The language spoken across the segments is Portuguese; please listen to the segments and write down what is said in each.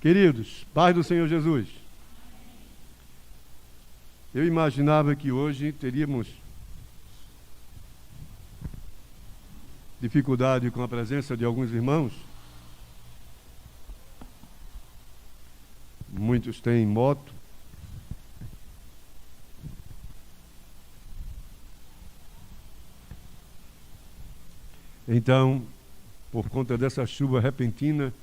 Queridos, paz do Senhor Jesus. Eu imaginava que hoje teríamos dificuldade com a presença de alguns irmãos. Muitos têm moto. Então, por conta dessa chuva repentina,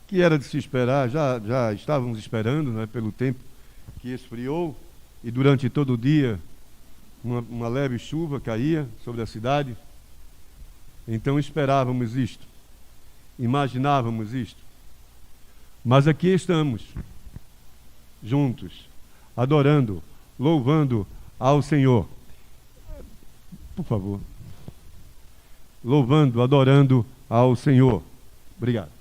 que era de se esperar, já estávamos esperando, né, pelo tempo que esfriou, e durante todo o dia uma leve chuva caía sobre a cidade. Então esperávamos isto, imaginávamos isto. Mas aqui estamos, juntos, adorando, louvando ao Senhor. Por favor. Louvando, adorando ao Senhor. Obrigado.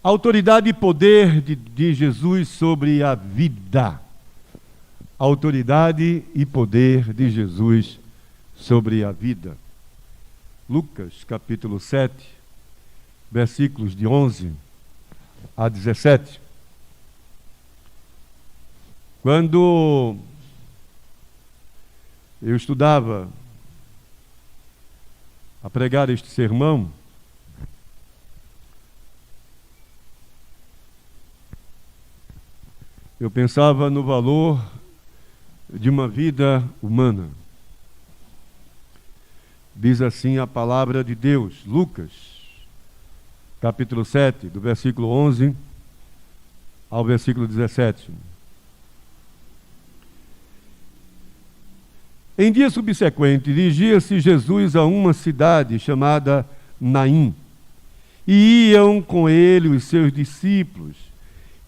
Autoridade e poder de Jesus sobre a vida. Autoridade e poder de Jesus sobre a vida. Lucas, capítulo 7, versículos de 11 a 17. Quando eu estudava a pregar este sermão, eu pensava no valor de uma vida humana. Diz assim a palavra de Deus, Lucas, capítulo 7, do versículo 11 ao versículo 17. Em dia subsequente, dirigia-se Jesus a uma cidade chamada Naim, e iam com ele os seus discípulos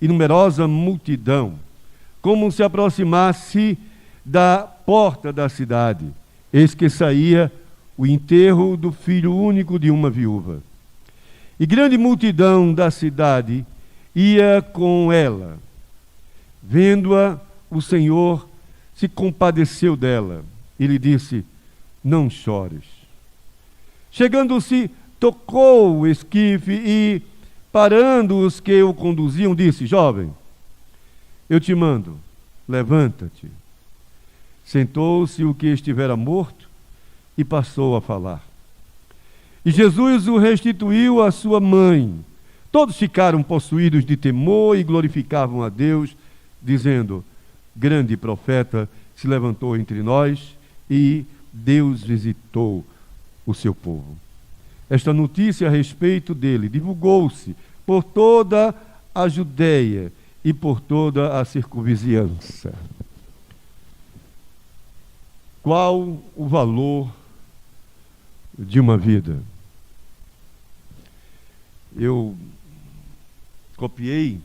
e numerosa multidão. Como se aproximasse da porta da cidade, eis que saía o enterro do filho único de uma viúva. E grande multidão da cidade ia com ela. Vendo-a, o Senhor se compadeceu dela e lhe disse: não chores. Chegando-se, tocou o esquife e, parando os que o conduziam, disse: jovem, eu te mando, levanta-te. Sentou-se o que estivera morto e passou a falar. E Jesus o restituiu à sua mãe. Todos ficaram possuídos de temor e glorificavam a Deus, dizendo: grande profeta se levantou entre nós e Deus visitou o seu povo. Esta notícia a respeito dele divulgou-se por toda a Judeia e por toda a circunvizinhança. Qual o valor de uma vida? Eu copiei,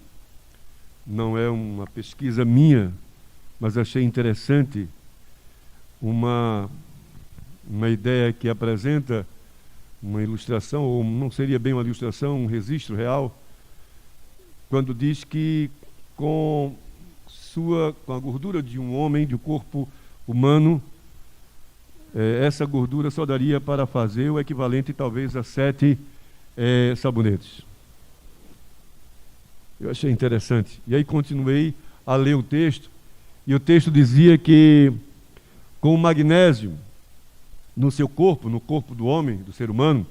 não é uma pesquisa minha, mas achei interessante uma ideia que apresenta uma ilustração, ou não seria bem uma ilustração, um registro real, quando diz que com a gordura de um homem, do corpo humano, essa gordura só daria para fazer o equivalente talvez a 7 sabonetes. Eu achei interessante. E aí continuei a ler o texto, e o texto dizia que com o magnésio no seu corpo, no corpo do homem, do ser humano,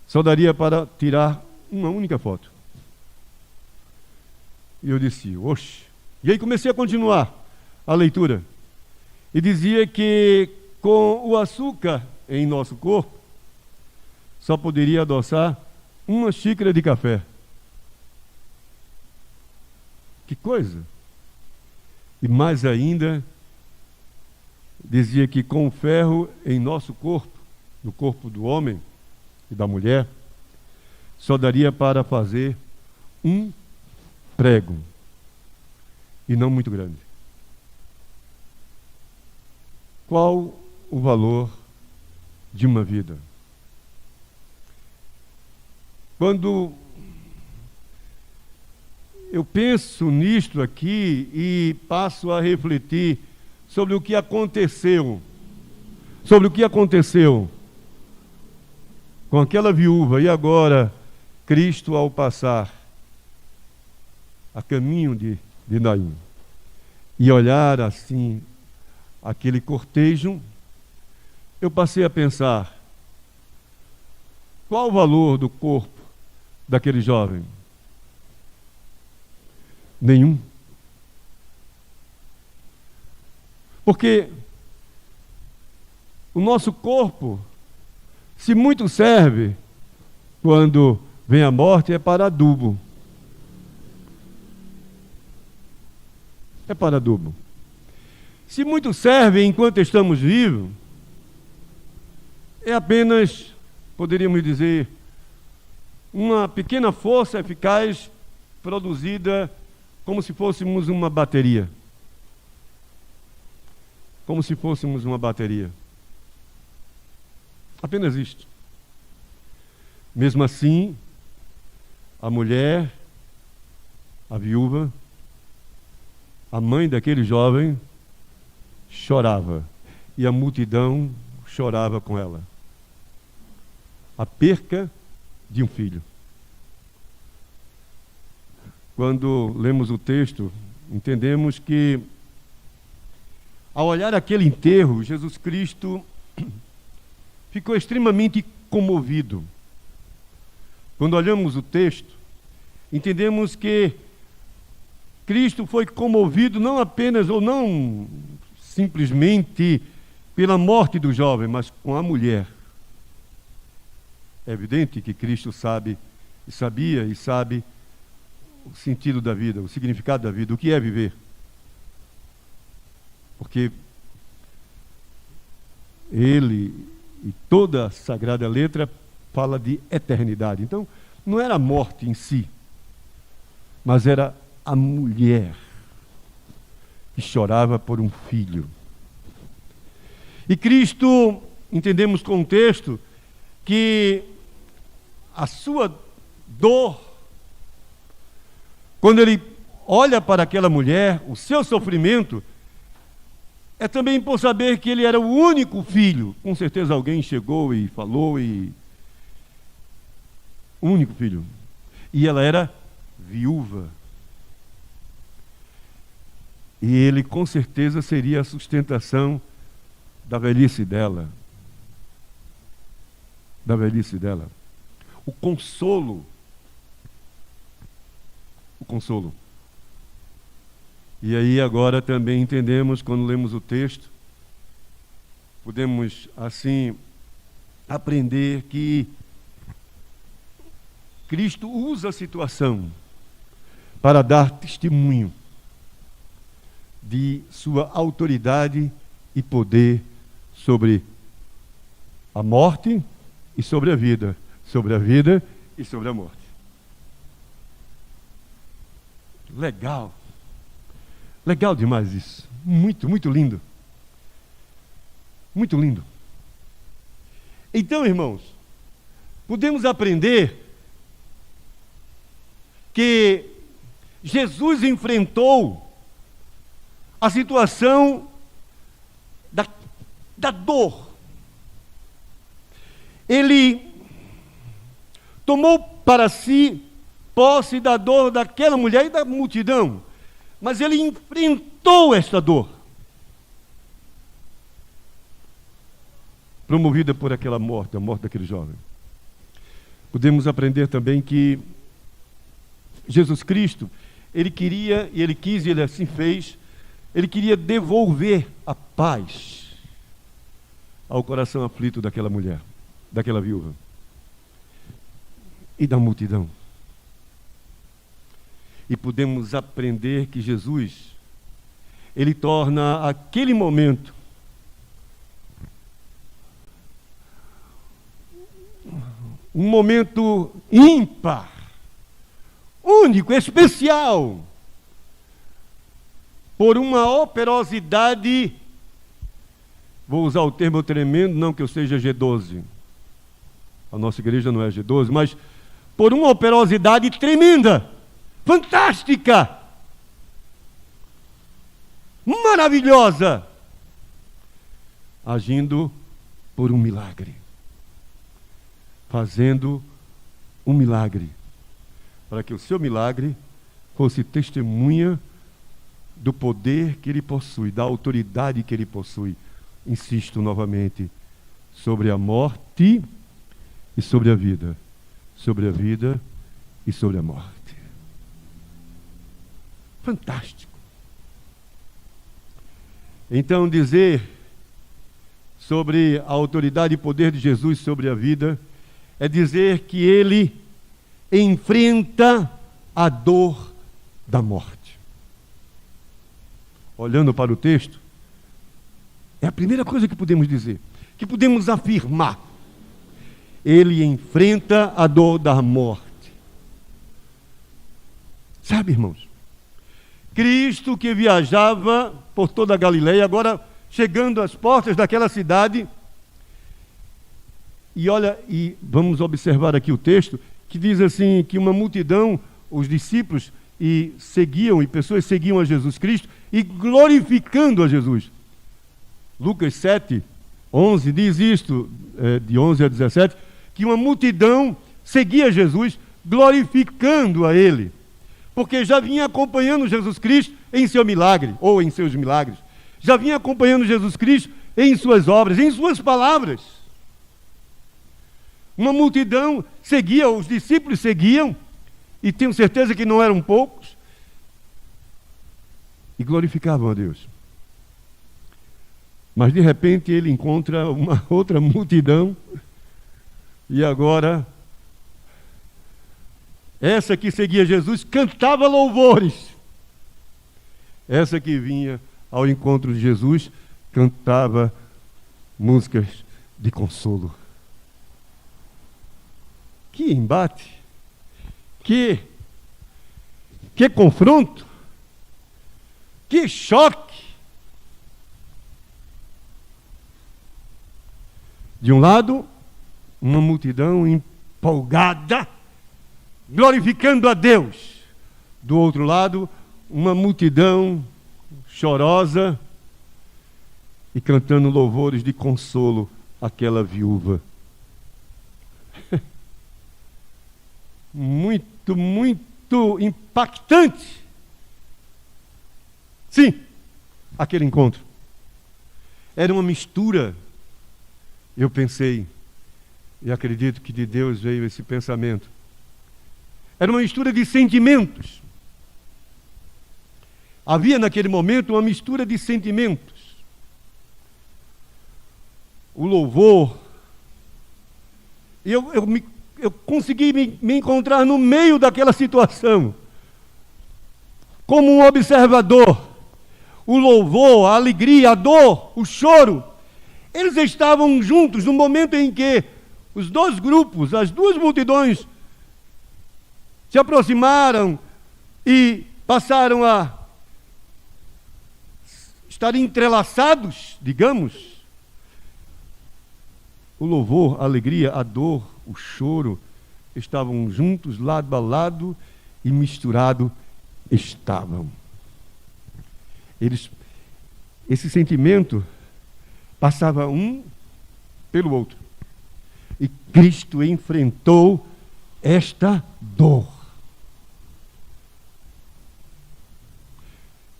só daria para tirar uma única foto. E eu disse: oxe. E aí comecei a continuar a leitura. E dizia que com o açúcar em nosso corpo, só poderia adoçar uma xícara de café. Que coisa! E mais ainda, dizia que com o ferro em nosso corpo, no corpo do homem e da mulher, só daria para fazer um prego, e não muito grande. Qual o valor de uma vida? Quando eu penso nisto aqui e passo a refletir sobre o que aconteceu com aquela viúva, e agora Cristo, ao passar a caminho de Naim, e olhar assim aquele cortejo, eu passei a pensar: qual o valor do corpo daquele jovem? Nenhum. Porque o nosso corpo, se muito serve, quando vem a morte, é para adubo. É para adubo. Se muito serve enquanto estamos vivos, é apenas, poderíamos dizer, uma pequena força eficaz produzida como se fôssemos uma bateria. Como se fôssemos uma bateria. Apenas isto. Mesmo assim, a mulher, a viúva, a mãe daquele jovem, chorava. E a multidão chorava com ela. A perca de um filho. Quando lemos o texto, entendemos que, ao olhar aquele enterro, Jesus Cristo ficou extremamente comovido. Quando olhamos o texto, entendemos que Cristo foi comovido não apenas ou não simplesmente pela morte do jovem, mas com a mulher. É evidente que Cristo sabe, e sabia e sabe o sentido da vida, o significado da vida, o que é viver. Porque ele e toda a Sagrada Letra fala de eternidade. Então, não era a morte em si, mas era a mulher que chorava por um filho. E Cristo, entendemos com o texto, que a sua dor, quando ele olha para aquela mulher, o seu sofrimento, é também por saber que ele era o único filho. Com certeza alguém chegou e falou, o único filho. E ela era viúva. E ele com certeza seria a sustentação da velhice dela. Da velhice dela. O consolo. O consolo. E aí agora também entendemos, quando lemos o texto, podemos assim aprender que Cristo usa a situação para dar testemunho de sua autoridade e poder sobre a morte e sobre a vida e sobre a morte. Legal. Legal demais isso. Muito, muito lindo. Muito lindo. Então, irmãos, podemos aprender que Jesus enfrentou a situação da dor. Ele tomou para si posse da dor daquela mulher e da multidão. Mas ele enfrentou esta dor, promovida por aquela morte, a morte daquele jovem. Podemos aprender também que Jesus Cristo, ele queria, e ele quis, e ele assim fez, ele queria devolver a paz ao coração aflito daquela mulher, daquela viúva e da multidão. E podemos aprender que Jesus, ele torna aquele momento um momento ímpar, único, especial, por uma operosidade, vou usar o termo tremendo, não que eu seja G12, a nossa igreja não é G12, mas por uma operosidade tremenda, fantástica, maravilhosa, agindo por um milagre. fazendo um milagre, para que o seu milagre fosse testemunha do poder que ele possui, da autoridade que ele possui. Insisto novamente, sobre a morte e sobre a vida. Sobre a vida e sobre a morte. Fantástico. Então, dizer sobre a autoridade e poder de Jesus sobre a vida é dizer que ele enfrenta a dor da morte. Olhando para o texto, é a primeira coisa que podemos dizer, que podemos afirmar. Ele enfrenta a dor da morte. Sabe, irmãos, Cristo que viajava por toda a Galileia, agora chegando às portas daquela cidade, e olha, e vamos observar aqui o texto, que diz assim, que uma multidão, os discípulos, e pessoas seguiam a Jesus Cristo, e glorificando a Jesus. Lucas 7, 11 diz isto, de 11 a 17, que uma multidão seguia Jesus, glorificando a Ele, porque já vinha acompanhando Jesus Cristo em seu milagre, ou em seus milagres, já vinha acompanhando Jesus Cristo em suas obras, em suas palavras. Uma multidão seguia, os discípulos seguiam, e tenho certeza que não eram poucos, e glorificavam a Deus. Mas de repente ele encontra uma outra multidão, e agora essa que seguia Jesus cantava louvores. Essa que vinha ao encontro de Jesus cantava músicas de consolo. Que embate! Que confronto! Que choque! De um lado, uma multidão empolgada, glorificando a Deus. Do outro lado, uma multidão chorosa e cantando louvores de consolo àquela viúva. Muito, muito impactante. Sim, aquele encontro. Era uma mistura, eu pensei, e acredito que de Deus veio esse pensamento. Era uma mistura de sentimentos. Havia naquele momento uma mistura de sentimentos. O louvor. Eu consegui me encontrar no meio daquela situação, como um observador. O louvor, a alegria, a dor, o choro, eles estavam juntos no momento em que os dois grupos, as duas multidões, se aproximaram e passaram a estar entrelaçados, digamos. O louvor, a alegria, a dor, o choro, estavam juntos, lado a lado, e misturado estavam. Esse sentimento passava um pelo outro. E Cristo enfrentou esta dor.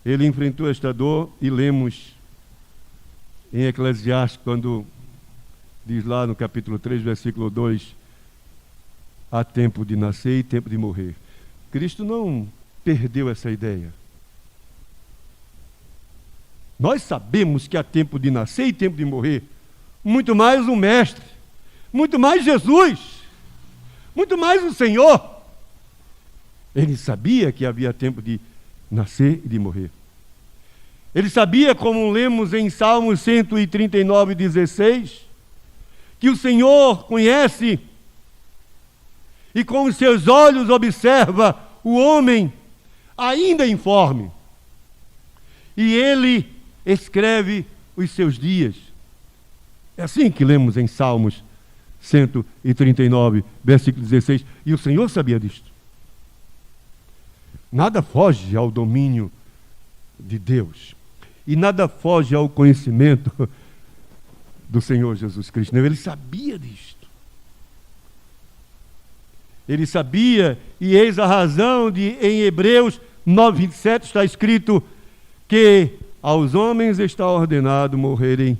Ele enfrentou esta dor, e lemos em Eclesiastes, quando diz lá no capítulo 3, versículo 2, há tempo de nascer e tempo de morrer. Cristo não perdeu essa ideia. Nós sabemos que há tempo de nascer e tempo de morrer. Muito mais o Mestre, muito mais Jesus, muito mais o Senhor. Ele sabia que havia tempo de nascer e de morrer. Ele sabia, como lemos em Salmos 139, 16, que o Senhor conhece e com os seus olhos observa o homem ainda informe. E ele escreve os seus dias. É assim que lemos em Salmos 139, versículo 16. E o Senhor sabia disto. Nada foge ao domínio de Deus. E nada foge ao conhecimento do Senhor Jesus Cristo. Ele sabia disto. Ele sabia, e eis a razão de, em Hebreus 9:27 está escrito que aos homens está ordenado morrerem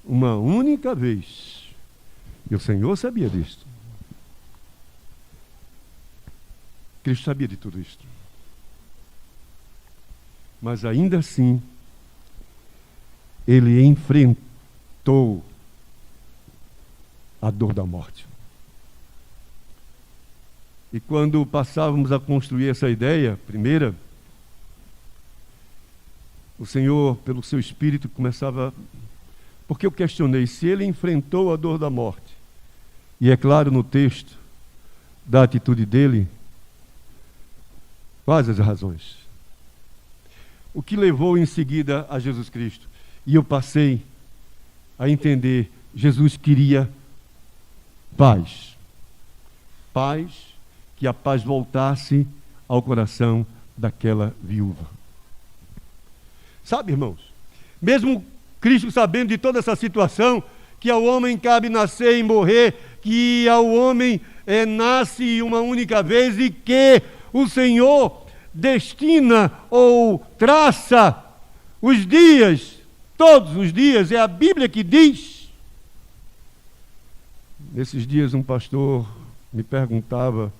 uma única vez. E o Senhor sabia disso. Cristo sabia de tudo isso. Mas ainda assim, ele enfrentou a dor da morte. E quando passávamos a construir essa ideia, primeira, o Senhor, pelo seu Espírito, começava... Porque eu questionei se ele enfrentou a dor da morte. E é claro no texto da atitude dele, quais as razões? O que levou em seguida a Jesus Cristo? E eu passei a entender, Jesus queria paz. Paz, que a paz voltasse ao coração daquela viúva. Sabe, irmãos, mesmo Cristo sabendo de toda essa situação, que ao homem cabe nascer e morrer, que ao homem nasce uma única vez e que o Senhor destina ou traça os dias, todos os dias, é a Bíblia que diz. Nesses dias um pastor me perguntava,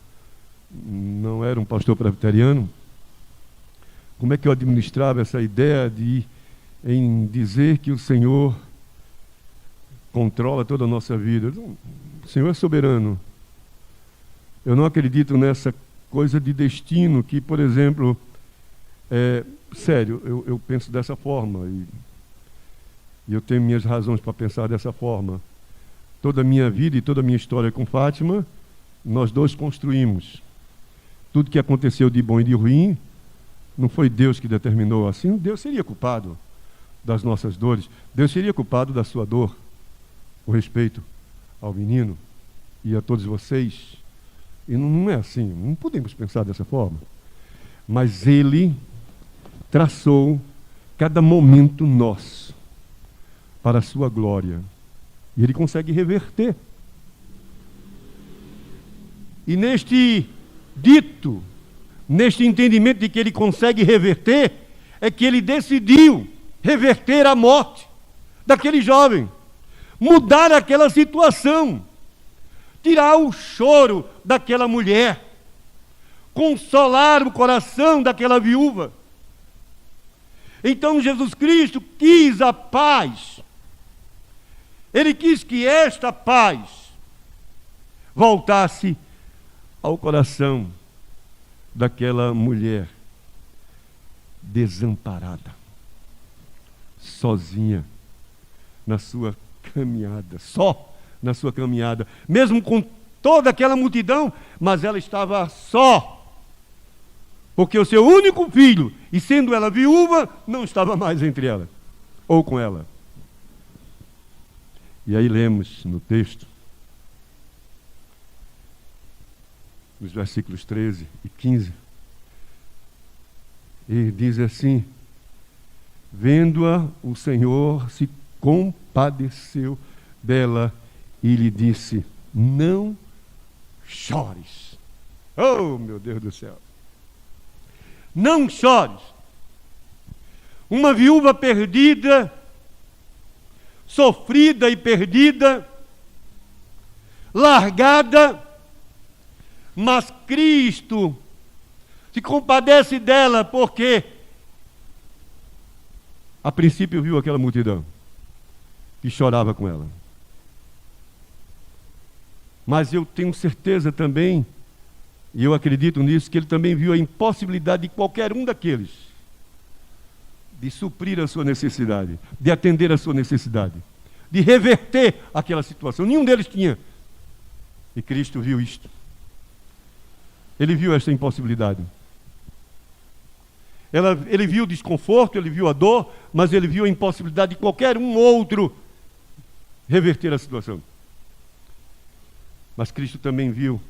não era um pastor presbiteriano, como é que eu administrava essa ideia em dizer que o Senhor controla toda a nossa vida. O Senhor é soberano. Eu não acredito nessa coisa de destino que, por exemplo, sério, eu penso dessa forma e eu tenho minhas razões para pensar dessa forma. Toda a minha vida e toda a minha história com Fátima, nós dois construímos. Tudo que aconteceu de bom e de ruim, não foi Deus que determinou assim. Deus seria culpado das nossas dores. Deus seria culpado da sua dor. Com respeito ao menino e a todos vocês. E não é assim, não podemos pensar dessa forma. Mas Ele traçou cada momento nosso para a sua glória. E Ele consegue reverter. E neste entendimento de que Ele consegue reverter, é que Ele decidiu reverter a morte daquele jovem, mudar aquela situação, tirar o choro daquela mulher, consolar o coração daquela viúva. Então Jesus Cristo quis a paz. Ele quis que esta paz voltasse ao coração daquela mulher desamparada, sozinha na sua caminhada, só na sua caminhada, mesmo com toda aquela multidão, mas ela estava só, porque o seu único filho, e sendo ela viúva, não estava mais entre ela, ou com ela. E aí lemos no texto, nos versículos 13 e 15, e diz assim: vendo-a, o Senhor se compadeceu dela e lhe disse: não chores. Oh, meu Deus do céu! Não chores. Uma viúva perdida, sofrida e perdida, largada, mas Cristo se compadece dela, porque a princípio viu aquela multidão que chorava com ela. Mas eu tenho certeza também, e eu acredito nisso, que ele também viu a impossibilidade de qualquer um daqueles de suprir a sua necessidade, de atender a sua necessidade, de reverter aquela situação. Nenhum deles tinha. E Cristo viu isto. Ele viu esta impossibilidade. Ele viu o desconforto, ele viu a dor, mas ele viu a impossibilidade de qualquer um outro reverter a situação. Mas Cristo também viu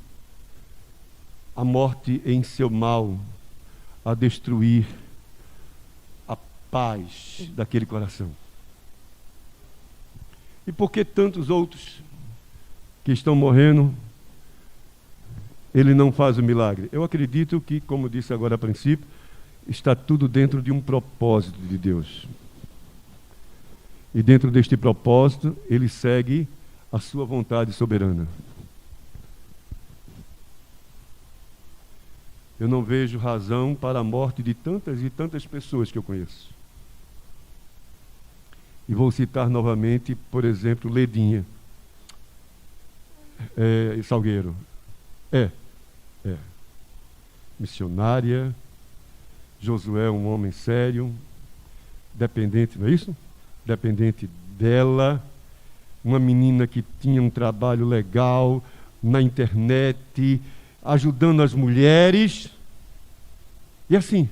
a morte em seu mal, a destruir a paz daquele coração. E por que tantos outros que estão morrendo Ele não faz o milagre? Eu acredito que, como disse agora a princípio, está tudo dentro de um propósito de Deus. E dentro deste propósito, ele segue a sua vontade soberana. Eu não vejo razão para a morte de tantas e tantas pessoas que eu conheço. E vou citar novamente, por exemplo, Ledinha. Salgueiro. Missionária. Josué, um homem sério, dependente, não é isso? Dependente dela, uma menina que tinha um trabalho legal na internet, ajudando as mulheres. E assim,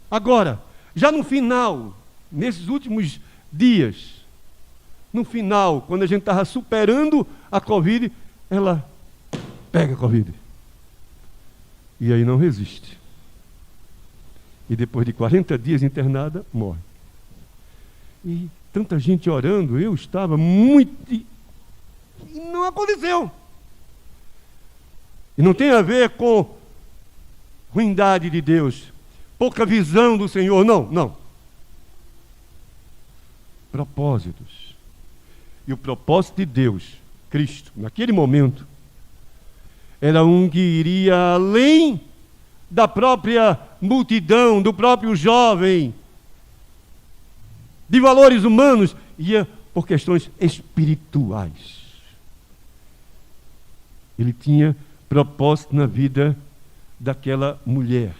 agora, já no final, nesses últimos dias, no final, quando a gente estava superando a Covid, ela pega a Covid. E aí não resiste. E depois de 40 dias internada, morre. E tanta gente orando, eu estava muito... E não aconteceu. E não tem a ver com ruindade de Deus, pouca visão do Senhor, não. Propósitos. E o propósito de Deus, Cristo, naquele momento, era um que iria além da própria multidão, do próprio jovem, de valores humanos, ia por questões espirituais. Ele tinha propósito na vida daquela mulher.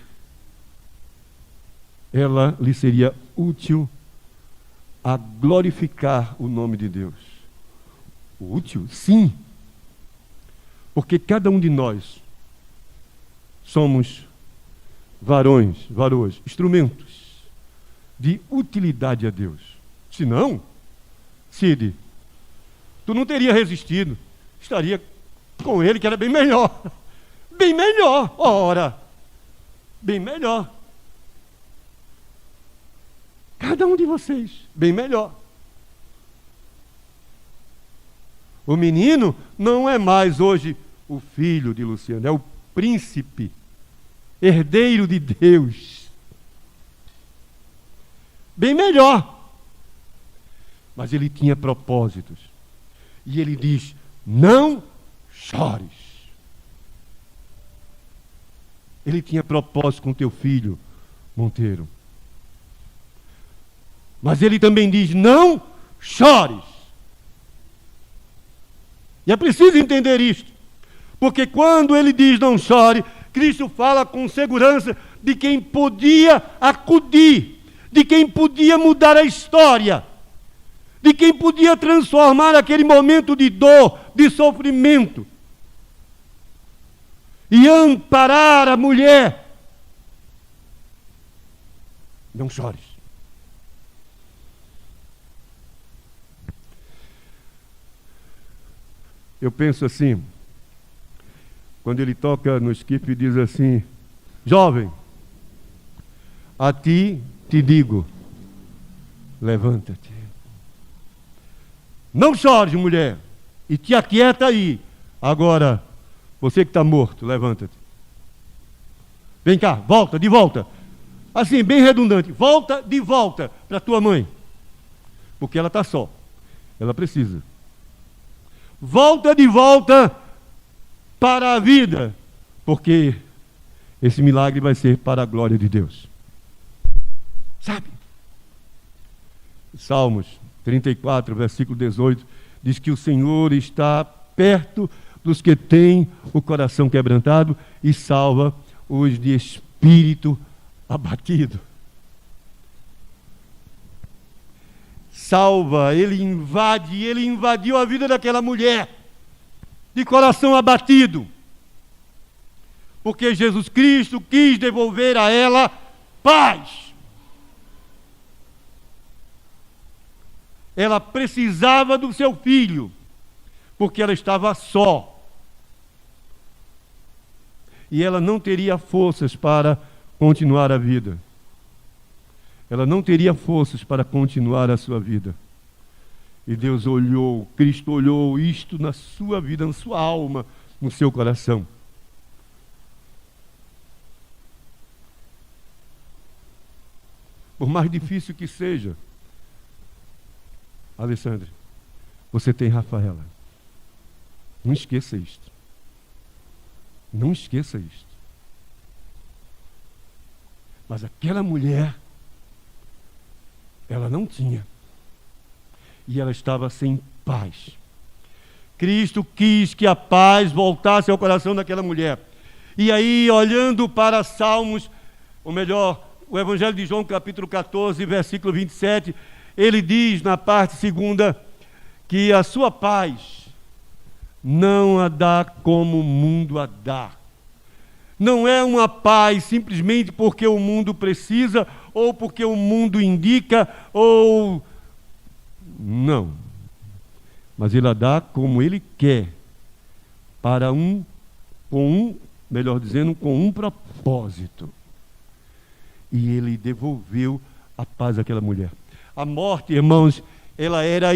Ela lhe seria útil a glorificar o nome de Deus. Útil? Sim. Porque cada um de nós somos varoas, instrumentos de utilidade a Deus. Se não, Cid, tu não teria resistido, estaria com ele, que era bem melhor. Bem melhor, ora, bem melhor. Cada um de vocês, bem melhor. O menino não é mais hoje o filho de Luciano, é o príncipe, herdeiro de Deus. Bem melhor. Mas ele tinha propósitos. E ele diz: não chores. Ele tinha propósito com teu filho, Monteiro. Mas ele também diz: não chores. E é preciso entender isto. Porque quando ele diz não chore, Cristo fala com segurança de quem podia acudir, de quem podia mudar a história, de quem podia transformar aquele momento de dor, de sofrimento, e amparar a mulher. Não chores. Eu penso assim, quando ele toca no skip e diz assim: jovem, a ti te digo, levanta-te. Não chores, mulher, e te aquieta aí. Agora, você que está morto, levanta-te. Vem cá, volta, de volta. Assim, bem redundante, volta de volta para tua mãe. Porque ela está só, ela precisa. Volta de volta para a vida, porque esse milagre vai ser para a glória de Deus. Sabe? Salmos 34, versículo 18, diz que o Senhor está perto dos que têm o coração quebrantado e salva os de espírito abatido. Salva, ele invadiu a vida daquela mulher de coração abatido, porque Jesus Cristo quis devolver a ela paz. Ela precisava do seu filho, porque ela estava só. E ela não teria forças para continuar a vida. Ela não teria forças para continuar a sua vida. E Deus olhou, Cristo olhou isto na sua vida, na sua alma, no seu coração. por mais difícil que seja. Alexandre, você tem Rafaela. Não esqueça isto. Não esqueça isto. Mas aquela mulher, ela não tinha. E ela estava sem paz. Cristo quis que a paz voltasse ao coração daquela mulher. E aí, olhando para Salmos, ou melhor, o Evangelho de João, capítulo 14, versículo 27, ele diz na parte segunda que a sua paz não a dá como o mundo a dá. Não é uma paz simplesmente porque o mundo precisa, ou porque o mundo indica, ou... Não. Mas ele a dá como ele quer, melhor dizendo, com um propósito. E ele devolveu a paz àquela mulher. A morte, irmãos, ela era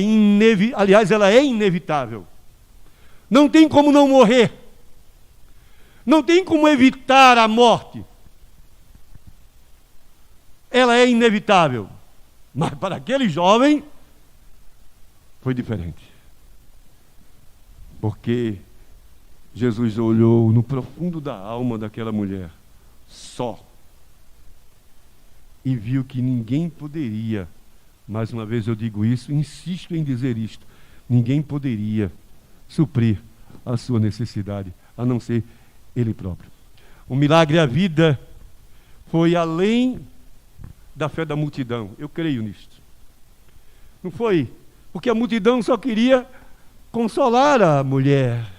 aliás, ela é inevitável. Não tem como não morrer. Não tem como evitar a morte. Ela é inevitável. Mas para aquele jovem, foi diferente. Porque Jesus olhou no profundo da alma daquela mulher, só, e viu que ninguém poderia, mais uma vez eu digo isso, insisto em dizer isto, ninguém poderia suprir a sua necessidade, a não ser Ele próprio. O milagre à vida foi além da fé da multidão, eu creio nisto. Não foi, porque a multidão só queria consolar a mulher.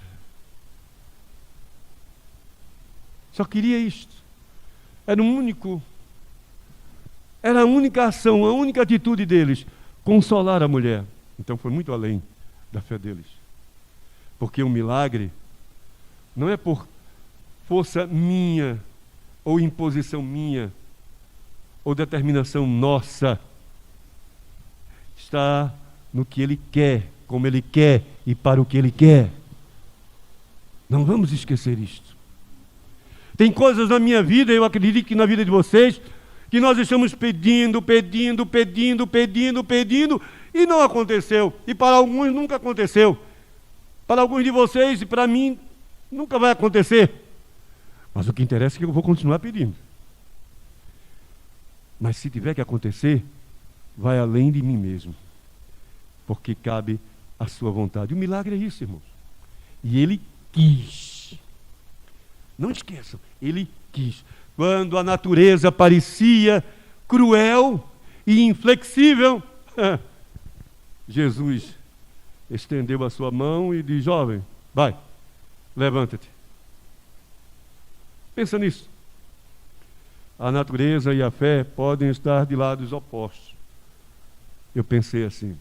Só queria isto. Era a única ação, a única atitude deles, consolar a mulher. Então foi muito além da fé deles. Porque o milagre não é por força minha, ou imposição minha, ou determinação nossa. Está no que Ele quer, como Ele quer e para o que Ele quer. Não vamos esquecer isto. Tem coisas na minha vida, eu acredito que na vida de vocês, que nós estamos pedindo, e não aconteceu. E para alguns nunca aconteceu. Para alguns de vocês e para mim, nunca vai acontecer. Mas o que interessa é que eu vou continuar pedindo. Mas se tiver que acontecer, vai além de mim mesmo. Porque cabe a sua vontade. O milagre é isso, irmãos. E Ele quis. Não esqueçam, Ele quis. Quando a natureza parecia cruel e inflexível, Jesus estendeu a sua mão e disse: jovem, vai, levanta-te. Pensa nisso. A natureza e a fé podem estar de lados opostos. Eu pensei assim.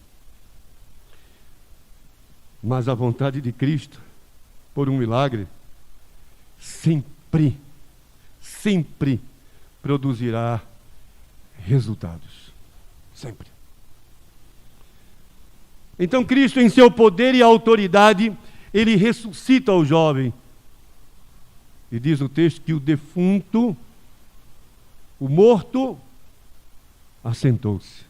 Mas a vontade de Cristo, por um milagre, sempre produzirá resultados. Sempre. Então Cristo, em seu poder e autoridade, Ele ressuscita o jovem. E diz o texto que o defunto, o morto, assentou-se.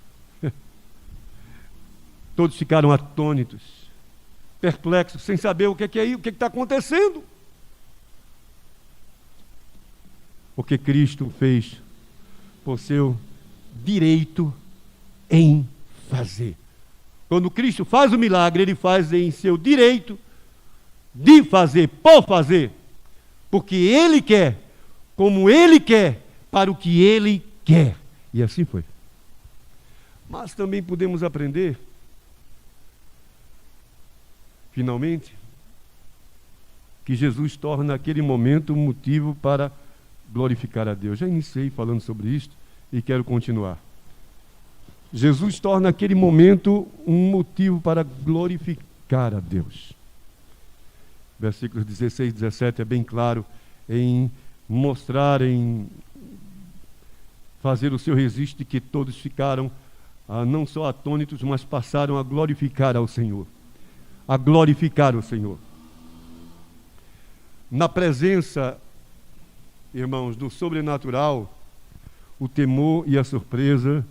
Todos ficaram atônitos, perplexos, sem saber o que está acontecendo. Porque Cristo fez por seu direito em fazer. Quando Cristo faz o milagre, Ele faz em seu direito de fazer, por fazer. Porque Ele quer, como Ele quer, para o que Ele quer. E assim foi. Mas também podemos aprender, finalmente, que Jesus torna aquele momento um motivo para glorificar a Deus. Já iniciei falando sobre isto e quero continuar. Jesus torna aquele momento um motivo para glorificar a Deus. Versículos 16 e 17 é bem claro em mostrar, em fazer o seu registro de que todos ficaram não só atônitos, mas passaram a glorificar ao Senhor. A glorificar o Senhor. Na presença, irmãos, do sobrenatural, o temor e a surpresa,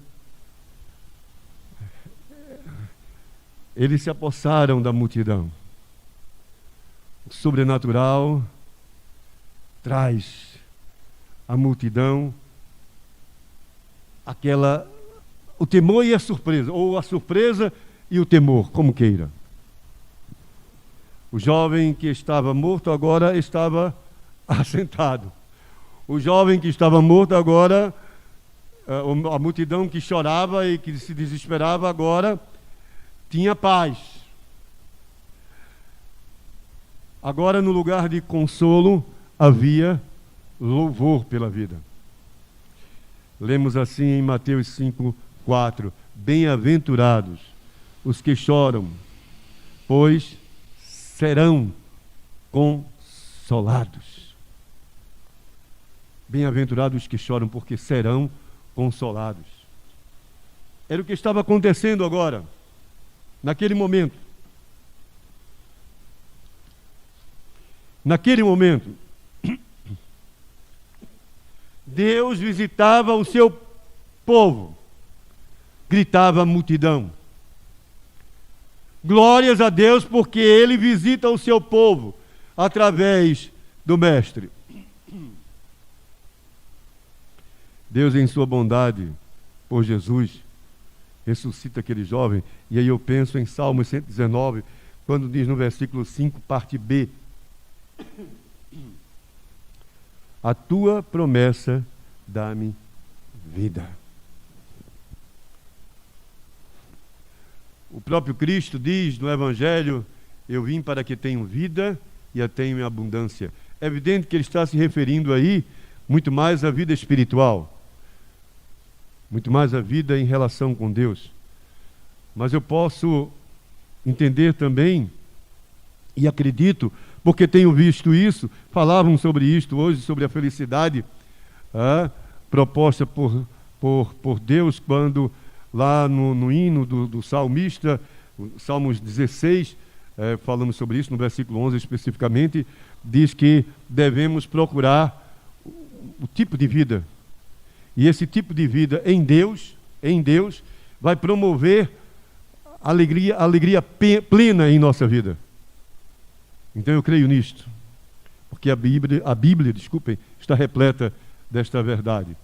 eles se apossaram da multidão. O sobrenatural traz à multidão o temor e a surpresa, ou a surpresa e o temor, como queira. O jovem que estava morto agora estava assentado. O jovem que estava morto agora, a multidão que chorava e que se desesperava agora, tinha paz. Agora, no lugar de consolo, havia louvor pela vida. Lemos assim em Mateus 5:4: Bem-aventurados os que choram, pois serão consolados. Bem-aventurados os que choram, porque serão consolados. Era o que estava acontecendo agora, naquele momento. Naquele momento, Deus visitava o seu povo, gritava a multidão. Glórias a Deus, porque Ele visita o seu povo através do Mestre. Deus, em sua bondade, por Jesus, ressuscita aquele jovem. E aí eu penso em Salmo 119, quando diz no versículo 5, parte B: a tua promessa dá-me vida. O próprio Cristo diz no Evangelho: eu vim para que tenham vida e a tenham em abundância. É evidente que ele está se referindo aí muito mais à vida espiritual, muito mais à vida em relação com Deus. Mas eu posso entender também, e acredito, porque tenho visto isso, falavam sobre isto hoje, sobre a felicidade proposta por Deus, quando lá no hino do salmista, Salmos 16, falamos sobre isso, no versículo 11 especificamente, diz que devemos procurar o tipo de vida. E esse tipo de vida em Deus, vai promover alegria plena em nossa vida. Então eu creio nisto, porque a Bíblia, está repleta desta verdade,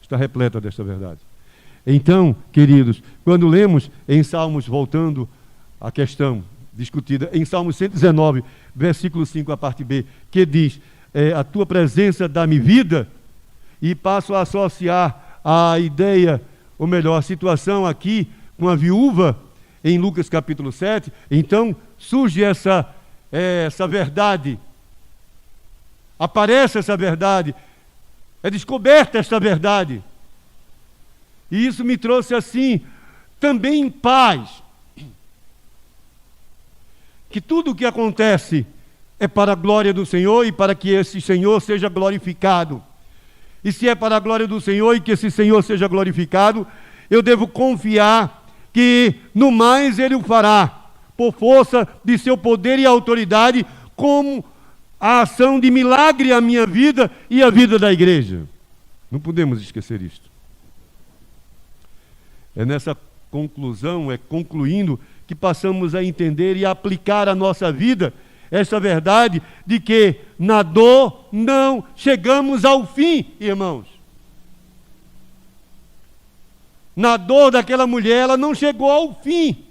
está repleta desta verdade. Então, queridos, quando lemos em Salmos, voltando à questão discutida, em Salmos 119, versículo 5, a parte B, que diz, a tua presença dá-me vida, e passo a associar a ideia, ou melhor, a situação aqui com a viúva, em Lucas capítulo 7, então surge essa verdade, aparece essa verdade, é descoberta esta verdade, e isso me trouxe assim, também paz, que tudo o que acontece é para a glória do Senhor e para que esse Senhor seja glorificado. E se é para a glória do Senhor e que esse Senhor seja glorificado, eu devo confiar que no mais Ele o fará, por força de seu poder e autoridade, como a ação de milagre à minha vida e à vida da igreja. Não podemos esquecer isto. É nessa conclusão, concluindo, que passamos a entender e a aplicar à nossa vida essa verdade de que na dor não chegamos ao fim, irmãos. Na dor daquela mulher, ela não chegou ao fim.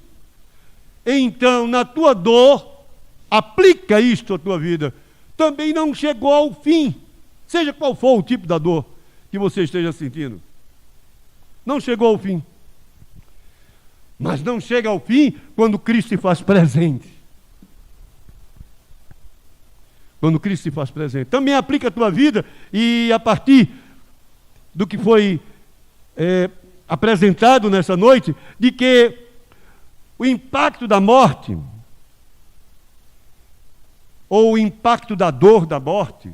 Então, na tua dor, aplica isto à tua vida. Também não chegou ao fim, seja qual for o tipo da dor que você esteja sentindo. Não chegou ao fim. Mas não chega ao fim quando Cristo se faz presente. Quando Cristo se faz presente. Também aplica a tua vida e a partir do que foi apresentado nessa noite, de que o impacto da morte, ou o impacto da dor da morte,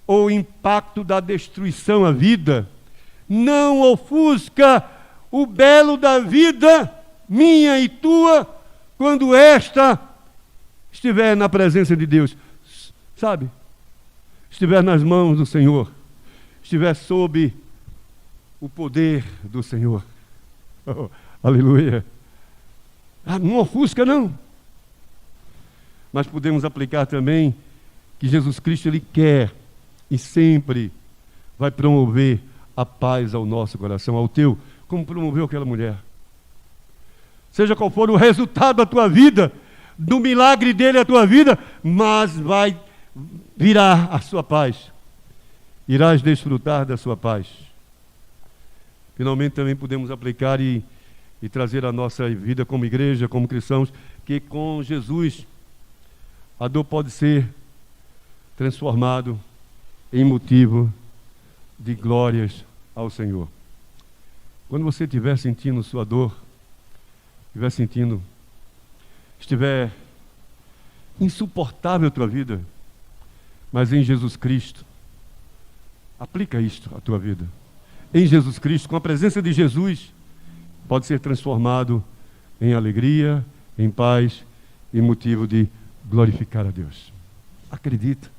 ou o impacto da destruição à vida, não ofusca o belo da vida, minha e tua, quando esta estiver na presença de Deus, sabe? Estiver nas mãos do Senhor, estiver sob o poder do Senhor. Oh, aleluia. Não ofusca, não. Mas podemos aplicar também que Jesus Cristo, Ele quer e sempre vai promover a paz ao nosso coração, ao teu, como promoveu aquela mulher. Seja qual for o resultado da tua vida, do milagre dele a tua vida, mas virá a sua paz. Irás desfrutar da sua paz. Finalmente também podemos aplicar e trazer a nossa vida como igreja, como cristãos, que com Jesus a dor pode ser transformado em motivo de glórias ao Senhor. Quando você estiver sentindo sua dor, estiver insuportável a tua vida, mas em Jesus Cristo, aplica isto à tua vida. Em Jesus Cristo, com a presença de Jesus, pode ser transformado em alegria, em paz e motivo de glorificar a Deus. Acredita,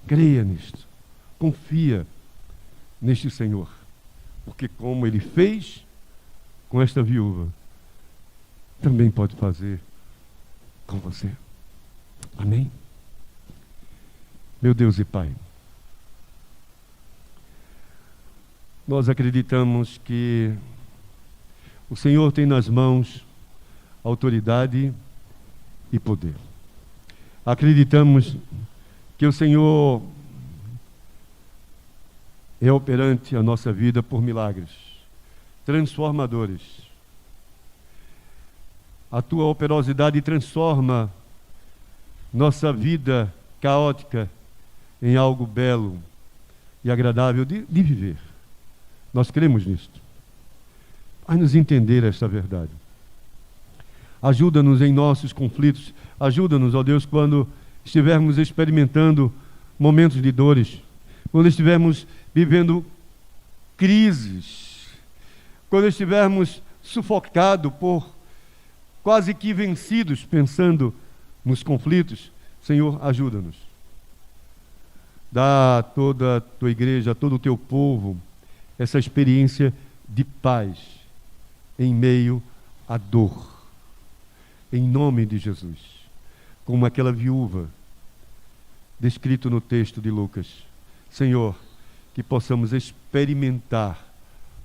creia nisto, confia neste Senhor, porque como Ele fez com esta viúva, também pode fazer com você. Amém? Meu Deus e Pai, nós acreditamos que o Senhor tem nas mãos autoridade e poder. Acreditamos que o Senhor é operante a nossa vida por milagres transformadores. A tua operosidade transforma nossa vida caótica em algo belo e agradável de viver. Nós cremos nisto. Faz-nos entender esta verdade. Ajuda-nos em nossos conflitos. Ajuda-nos, ó Deus, quando estivermos experimentando momentos de dores, quando estivermos vivendo crises, quando estivermos sufocados por quase que vencidos, pensando nos conflitos. Senhor, ajuda-nos. Dá a toda a tua igreja, a todo o teu povo, essa experiência de paz em meio à dor. Em nome de Jesus. Como aquela viúva, descrito no texto de Lucas. Senhor, que possamos experimentar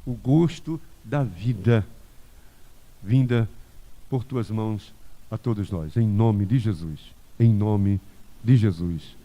o gosto da vida vinda por tuas mãos a todos nós. Em nome de Jesus. Em nome de Jesus.